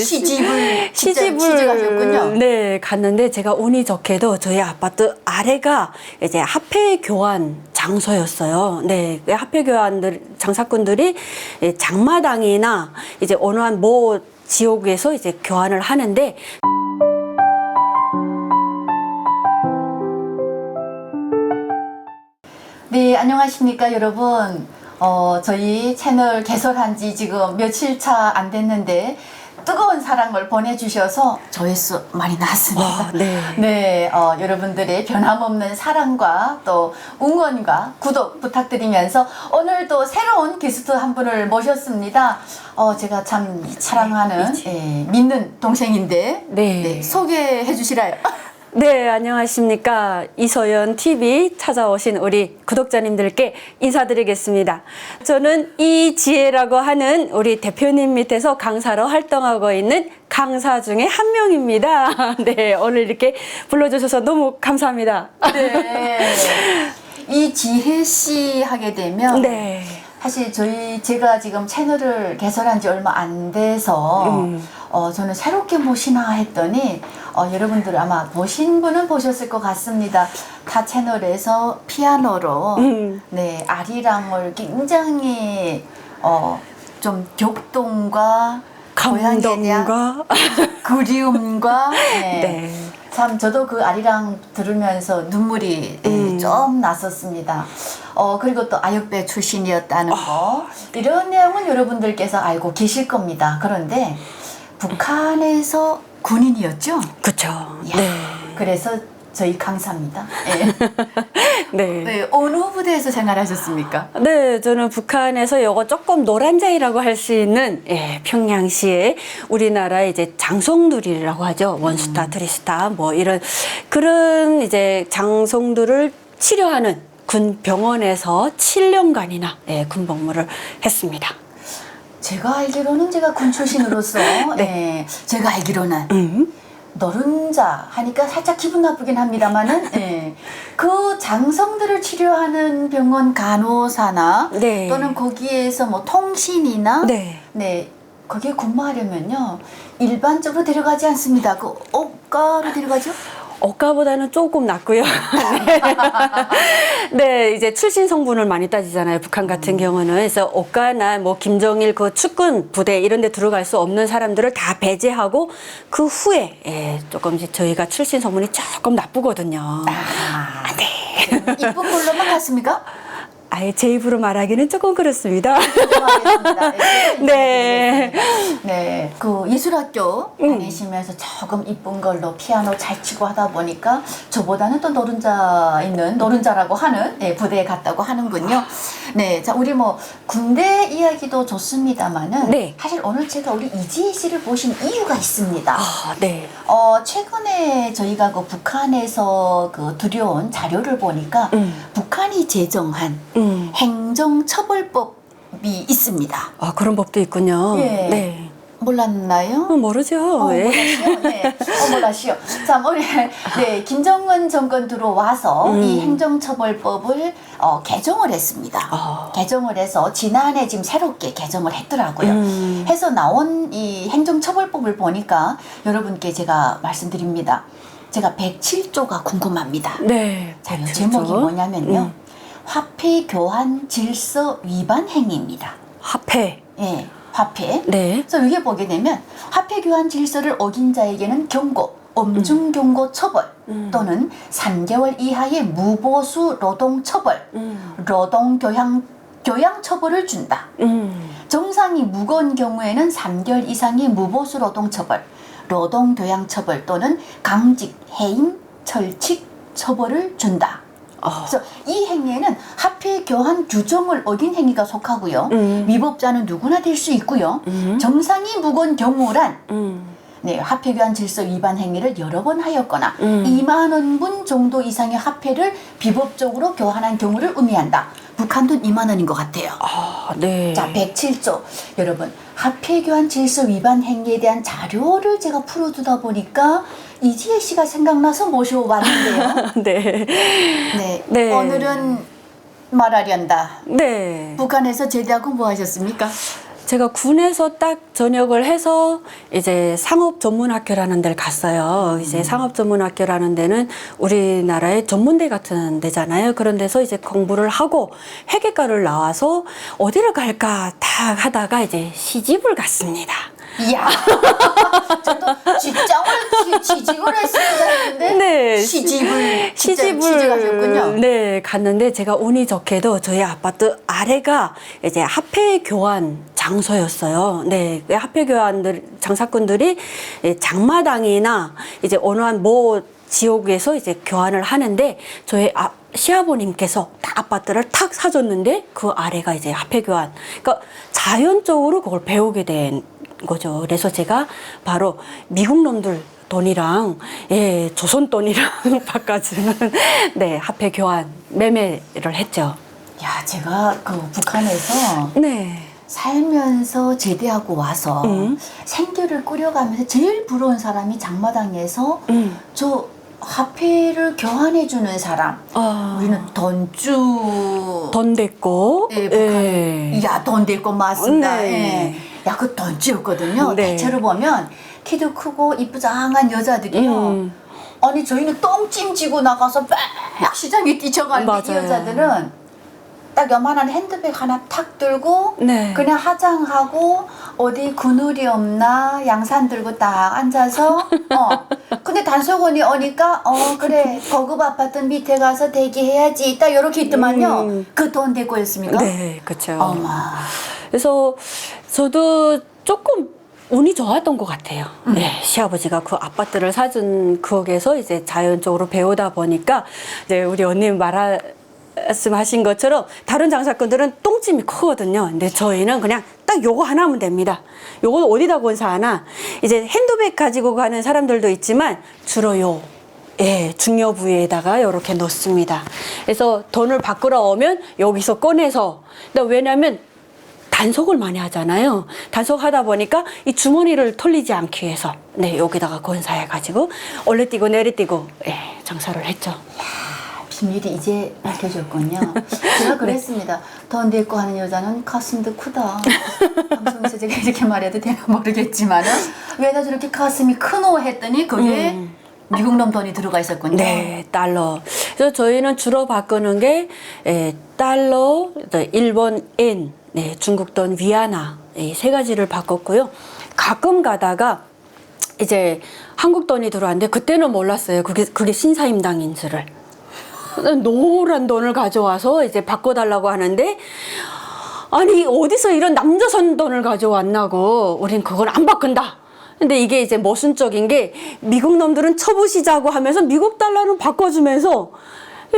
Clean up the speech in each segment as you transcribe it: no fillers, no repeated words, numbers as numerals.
시집을 취직하셨군요. 네, 갔는데 제가 운이 좋게도 저희 아파트 아래가 이제 화폐 교환 장소였어요. 네, 화폐 교환들 장사꾼들이 장마당이나 이제 어느 한 모 지역에서 이제 교환을 하는데. 네, 안녕하십니까 여러분. 저희 채널 개설한 지 지금 며칠 차 안 됐는데 뜨거운 사랑을 보내주셔서 조회수 많이 나왔습니다. 네. 네, 여러분들의 변함없는 사랑과 또 응원과 구독 부탁드리면서 오늘도 새로운 게스트 한 분을 모셨습니다. 제가 참 사랑하는 믿는 동생인데 네, 소개해 주시라요. 네, 안녕하십니까. 이소연 TV 찾아오신 우리 구독자님들께 인사드리겠습니다. 저는 이지혜라고 하는 우리 대표님 밑에서 강사로 활동하고 있는 강사 중에 한 명입니다. 네, 오늘 이렇게 불러주셔서 너무 감사합니다. 네. 이지혜 씨 하게 되면 네. 사실 제가 지금 채널을 개설한 지 얼마 안 돼서 저는 새롭게 모시나 했더니 여러분들 아마 보신 분은 보셨을 것 같습니다. 타 채널에서 피아노로 네, 아리랑을 굉장히 좀 격동과 고향에 대한 감동과 그리움과 네. 참 저도 그 아리랑 들으면서 눈물이 좀 났었습니다. 그리고 또 아역배 출신이었다는 거 이런 내용은 여러분들께서 알고 계실 겁니다. 그런데 북한에서 군인이었죠? 그쵸. 이야, 네. 그래서 저희 강사입니다. 네. 네. 네, 어느 부대에서 생활하셨습니까? 네, 저는 북한에서 요거 조금 노란자이라고 할 수 있는 평양시에 우리나라 이제 장송들이라고 하죠. 원스타, 트리스타 뭐 이런 그런 이제 장송들을 치료하는 군 병원에서 7년간이나 군복무를 했습니다. 제가 알기로는 제가 군 출신으로서 네. 제가 알기로는 노른자 하니까 살짝 기분 나쁘긴 합니다만은 그 장성들을 치료하는 병원 간호사나 네. 또는 거기에서 뭐 통신이나 네. 거기에 근무하려면요 일반적으로 데려가지 않습니다. 그 억가로 데려가죠? 억가보다는 조금 낫고요. 네, 이제 출신 성분을 많이 따지잖아요. 북한 같은 경우는. 그래서 억가나 뭐 김정일 그 축군 부대 이런 데 들어갈 수 없는 사람들을 다 배제하고 그 후에 조금 이제 저희가 출신 성분이 조금 나쁘거든요. 네. 이쁜 걸로만 갔습니까? 아예 제 입으로 말하기는 조금 그렇습니다. 죄송하겠습니다. 네. 네. 그 예술학교 다니시면서 조금 이쁜 걸로 피아노 잘 치고 하다 보니까 저보다는 또 노른자라고 하는 부대에 갔다고 하는군요. 네. 자, 우리 뭐 군대 이야기도 좋습니다만은 사실 오늘 제가 우리 이지혜 씨를 모신 이유가 있습니다. 네. 최근에 저희가 그 북한에서 그 들여온 자료를 보니까 북한이 제정한 행정처벌법이 있습니다. 그런 법도 있군요. 예. 네. 몰랐나요? 모르죠. 몰랐어요? 네. 몰랐어요. 자, 김정은 정권 들어와서 이 행정처벌법을 개정을 했습니다. 개정을 해서 지난해 지금 새롭게 개정을 했더라고요. 해서 나온 이 행정처벌법을 보니까 여러분께 제가 말씀드립니다. 제가 107조가 궁금합니다. 네. 자, 제목이 뭐냐면요. 화폐 교환 질서 위반 행위입니다. 화폐. 예, 화폐. 네. 그래서 이게 보게 되면 화폐 교환 질서를 어긴 자에게는 경고, 엄중 경고 처벌 또는 3개월 이하의 무보수 노동 처벌, 노동 교양 처벌을 준다. 정상이 무거운 경우에는 3개월 이상의 무보수 노동 처벌, 노동 교양 처벌 또는 강직, 해임, 철칙 처벌을 준다. 그래서 이 행위에는 화폐 교환 규정을 어긴 행위가 속하고요. 위법자는 누구나 될 수 있고요. 정상이 무거운 경우란 화폐 교환 질서 위반 행위를 여러 번 하였거나 2만 원분 정도 이상의 화폐를 비법적으로 교환한 경우를 의미한다. 북한 돈 2만 원인 것 같아요. 네. 자, 107조. 여러분, 화폐 교환 질서 위반 행위에 대한 자료를 제가 풀어두다 보니까 이지혜 씨가 생각나서 모셔왔는데요. 네. 네. 오늘은 말하련다. 네. 북한에서 제대하고 뭐 하셨습니까? 제가 군에서 딱 전역을 해서 이제 상업전문학교라는 데를 갔어요. 이제 상업전문학교라는 데는 우리나라의 전문대 같은 데잖아요. 그런 데서 이제 공부를 하고 회계과를 나와서 어디를 갈까 딱 하다가 이제 시집을 갔습니다. 이야, 저도 직장을 취직을 했습니다 했는데 네, 취직하셨군요. 네, 갔는데 제가 운이 좋게도 저희 아파트 아래가 이제 화폐 교환 장소였어요. 네, 화폐 교환들 장사꾼들이 장마당이나 이제 어느 한 뭐 지역에서 이제 교환을 하는데 저희 시아버님께서 딱 아파트를 탁 사줬는데 그 아래가 이제 화폐 교환. 그러니까 자연적으로 그걸 배우게 된 거죠. 그래서 제가 바로 미국 놈들 돈이랑 조선 돈이랑 바꿔주는 네, 화폐 교환 매매를 했죠. 야, 제가 그 북한에서 네. 살면서 제대하고 와서 생계를 꾸려가면서 제일 부러운 사람이 장마당에서 저 화폐를 교환해주는 사람. 우리는 돈 됐고. 네, 북한에. 야, 돈 됐고 맞습니다. 네. 예. 야, 그 돈쥐였거든요. 네. 대체로 보면 키도 크고 이쁘장한 여자들이요. 아니, 저희는 똥찜 지고 나가서 막 시장에 뛰쳐가는데 이 맞아요. 여자들은 딱 요만한 핸드백 하나 탁 들고 네. 그냥 화장하고 어디 그늘이 없나 양산 들고 딱 앉아서 근데 단속원이 오니까 그래 고급 아파트 밑에 가서 대기해야지 딱 요렇게 있더만요. 그 돈 대고였습니까? 네, 그렇죠. 어마. 그래서 저도 조금 운이 좋았던 것 같아요. 네, 시아버지가 그 아파트를 사준 거기에서 이제 자연적으로 배우다 보니까 이제 우리 언니 말씀하신 것처럼 다른 장사꾼들은 똥찜이 크거든요. 근데 저희는 그냥 딱 요거 하나 하면 됩니다. 요거 어디다 건사하나 이제 핸드백 가지고 가는 사람들도 있지만 주로 중요 부위에다가 이렇게 넣습니다. 그래서 돈을 바꾸러 오면 여기서 꺼내서 근데 왜냐면 단속을 많이 하잖아요. 단속하다 보니까 이 주머니를 털리지 않기 위해서 네, 여기다가 건사해 가지고 올려뛰고 내려뛰고 장사를 했죠. 비밀이 이제 밝혀졌군요. 제가 그랬습니다. 돈 됐고 하는 여자는 가슴도 크다. 방송에서 제가 이렇게 말해도 되나 모르겠지만은 왜 나 저렇게 가슴이 크노 했더니 거기에 미국 놈 돈이 들어가 있었군요. 네, 달러. 그래서 저희는 주로 바꾸는 게 달러, 일본 엔, 네, 중국 돈 위안화 이 세 가지를 바꿨고요. 가끔 가다가 이제 한국 돈이 들어왔는데 그때는 몰랐어요. 그게 신사임당인 줄을. 노란 돈을 가져와서 이제 바꿔달라고 하는데 아니 어디서 이런 남조선 돈을 가져왔나고 우린 그걸 안 바꾼다. 근데 이게 이제 모순적인 게 미국 놈들은 쳐보시자고 하면서 미국 달러는 바꿔주면서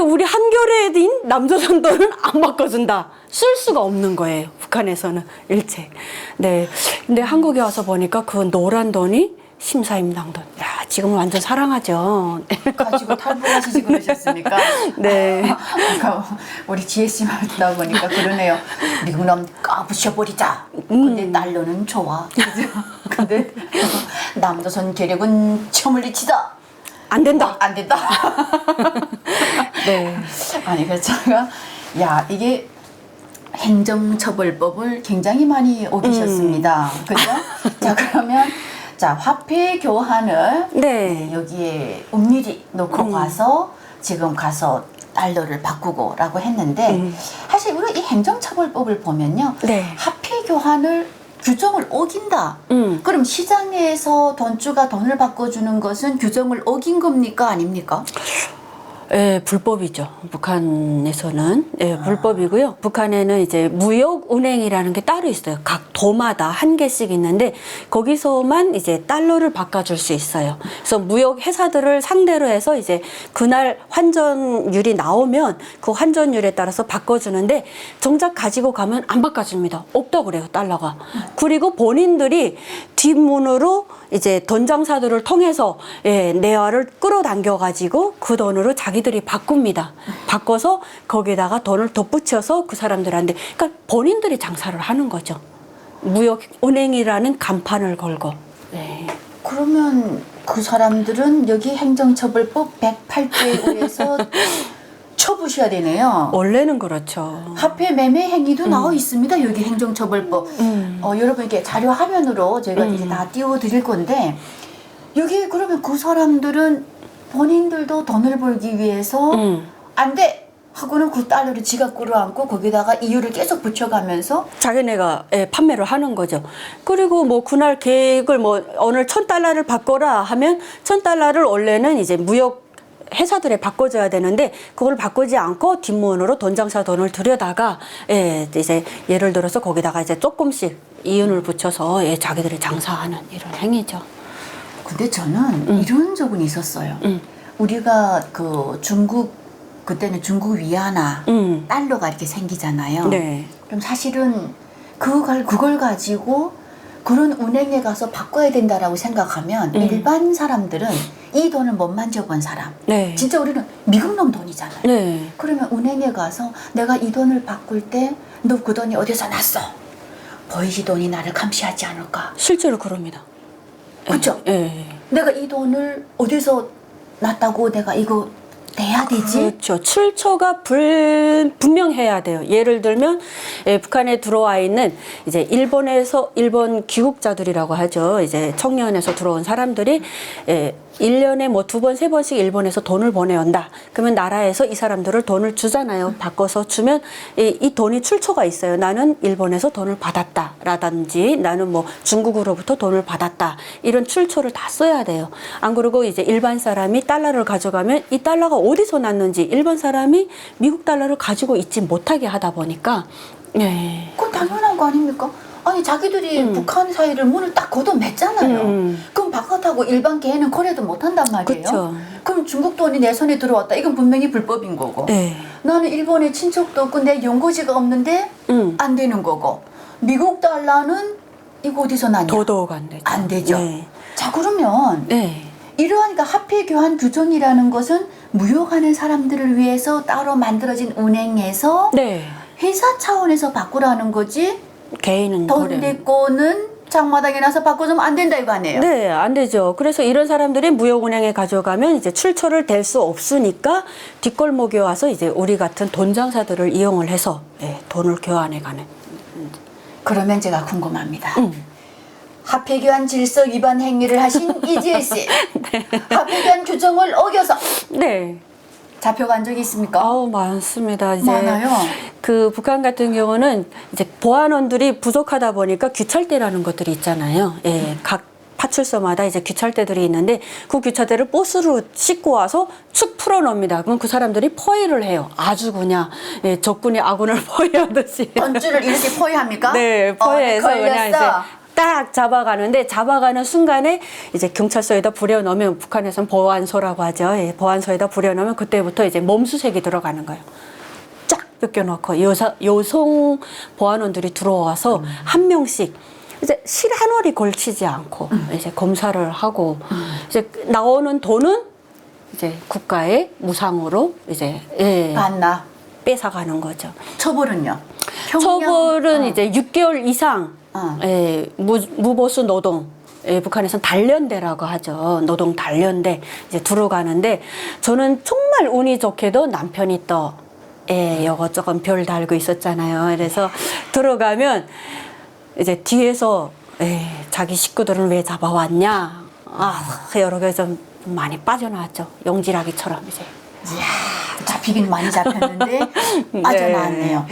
우리 한겨레인 남조선 돈은 안 바꿔준다. 쓸 수가 없는 거예요. 북한에서는 일체. 네. 근데 한국에 와서 보니까 그 노란 돈이 심사임당 돈. 야, 지금은 완전 사랑하죠. 가지고 탈북하시지 그러셨습니까? 네. 그러니까 우리 GSC 말 듣다 보니까 그러네요. 미국 놈 까부셔버리자. 근데 달러는 좋아. 그죠? 근데 남조선 계력은 처물리치다. 안 된다. 안 된다. 네. 아니 그래서 제가 야 이게 행정처벌법을 굉장히 많이 어기셨습니다. 그죠? 자 그러면 자 화폐 교환을 네. 여기에 은밀히 놓고 가서 지금 가서 달러를 바꾸고라고 했는데 사실 우리 이 행정처벌법을 보면요. 네. 화폐 교환을 규정을 어긴다. 그럼 시장에서 돈주가 돈을 바꿔주는 것은 규정을 어긴 겁니까? 아닙니까? 예, 불법이죠. 북한에서는. 예, 불법이고요. 북한에는 이제 무역은행이라는 게 따로 있어요. 각 도마다 한 개씩 있는데 거기서만 이제 달러를 바꿔줄 수 있어요. 그래서 무역 회사들을 상대로 해서 이제 그날 환전율이 나오면 그 환전율에 따라서 바꿔주는데 정작 가지고 가면 안 바꿔줍니다. 없다고 그래요, 달러가. 그리고 본인들이 뒷문으로 이제 돈 장사들을 통해서 내화를 끌어당겨가지고 그 돈으로 자기들이 바꿉니다. 바꿔서 거기다가 돈을 덧붙여서 그 사람들한테 그러니까 본인들이 장사를 하는 거죠. 무역은행이라는 간판을 걸고. 네. 그러면 그 사람들은 여기 행정처벌법 108조에 의해서 쳐부셔야 되네요. 원래는 그렇죠. 화폐 매매 행위도 나와 있습니다. 여기 행정처벌법. 여러분께 자료 화면으로 제가 이제 다 띄워드릴 건데 여기 그러면 그 사람들은 본인들도 돈을 벌기 위해서 안 돼! 하고는 그 달러를 지가 끌어안고 거기다가 이유를 계속 붙여가면서 자기네가 판매를 하는 거죠. 그리고 뭐 그날 계획을 뭐 오늘 1,000달러를 바꿔라 하면 1,000달러를 원래는 이제 무역 회사들에 바꿔줘야 되는데 그걸 바꾸지 않고 뒷문으로 돈장사 돈을 들여다가 이제 예를 들어서 거기다가 이제 조금씩 이윤을 붙여서 자기들이 장사하는 이런 행위죠. 근데 저는 이런 적은 있었어요. 우리가 그 중국 그때는 중국 위안화 달러가 이렇게 생기잖아요. 네. 그럼 사실은 그걸 가지고 그런 은행에 가서 바꿔야 된다라고 생각하면 일반 사람들은 이 돈을 못 만져본 사람. 네. 진짜 우리는 미국 놈 돈이잖아요. 네. 그러면 은행에 가서 내가 이 돈을 바꿀 때 너 그 돈이 어디서 났어? 보이지 돈이 나를 감시하지 않을까? 실제로 그럽니다. 그렇죠? 예. 내가 이 돈을 어디서 났다고 내가 이거 내야 되지? 그렇죠. 출처가 분명해야 돼요. 예를 들면 북한에 들어와 있는 이제 일본 귀국자들이라고 하죠. 이제 청년에서 들어온 사람들이 1년에 뭐 2번, 3번씩 일본에서 돈을 보내온다. 그러면 나라에서 이 사람들을 돈을 주잖아요. 바꿔서 주면 이 돈이 출처가 있어요. 나는 일본에서 돈을 받았다라든지 나는 뭐 중국으로부터 돈을 받았다. 이런 출처를 다 써야 돼요. 안 그러고 이제 일반 사람이 달러를 가져가면 이 달러가 어디서 났는지 일본 사람이 미국 달러를 가지고 있지 못하게 하다 보니까 그건 당연한 거 아닙니까? 아니 자기들이 북한 사이를 문을 딱 걷어맸잖아요. 그럼 바깥하고 일반 개인은 거래도 못한단 말이에요. 그쵸. 그럼 중국 돈이 내 손에 들어왔다. 이건 분명히 불법인 거고. 네. 나는 일본에 친척도 없고 내 연고지가 없는데 안 되는 거고. 미국 달러는 이거 어디서 나냐? 더더욱 안 되죠. 안 되죠. 네. 자 그러면 네. 이러한 화폐 교환 규정이라는 것은 무역하는 사람들을 위해서 따로 만들어진 은행에서 네. 회사 차원에서 바꾸라는 거지. 개인은 돈 거래. 내 거는 장마당에 나서 바꿔주면 안 된다 이거 아니에요? 네, 안 되죠. 그래서 이런 사람들이 무역은행에 가져가면 이제 출처를 댈 수 없으니까 뒷골목에 와서 이제 우리 같은 돈장사들을 이용을 해서 돈을 교환해 가는. 그러면 제가 궁금합니다. 화폐 교환 질서 위반 행위를 하신 이지혜 씨. 화폐 교환 규정을 어겨서 네. 잡혀간 적이 있습니까? 아우, 많습니다. 이제 많아요. 그 북한 같은 경우는 이제 보안원들이 부족하다 보니까 규찰대라는 것들이 있잖아요. 각 파출소마다 이제 규찰대들이 있는데 그 규찰대를 버스로 싣고 와서 축 풀어놓습니다. 그럼 그 사람들이 포위를 해요. 아주 그냥 적군이 아군을 포위하듯이. 돈줄을 이렇게 포위합니까? 네, 포위해서 그냥 이제 걸렸어. 딱 잡아가는데 잡아가는 순간에 이제 경찰서에다 부려놓으면 북한에서는 보안소라고 하죠. 보안소에다 부려놓으면 그때부터 이제 몸수색이 들어가는 거예요. 쫙 뺏겨놓고 여성 보안원들이 들어와서 한 명씩 이제 실 한 월이 걸치지 않고 이제 검사를 하고 이제 나오는 돈은 이제 국가의 무상으로 이제 봤나? 뺏어가는 거죠. 처벌은요? 처벌은 이제 6개월 이상 어. 무보수 노동, 북한에서는 단련대라고 하죠. 노동 단련대 이제 들어가는데 저는 정말 운이 좋게도 남편이 또 이것저것 별 달고 있었잖아요. 그래서 들어가면 이제 뒤에서 자기 식구들은 왜 잡아왔냐, 여러 개 좀 많이 빠져나왔죠. 용지라기처럼 이제. 이야, 잡히긴 많이 잡혔는데 빠져나왔네요.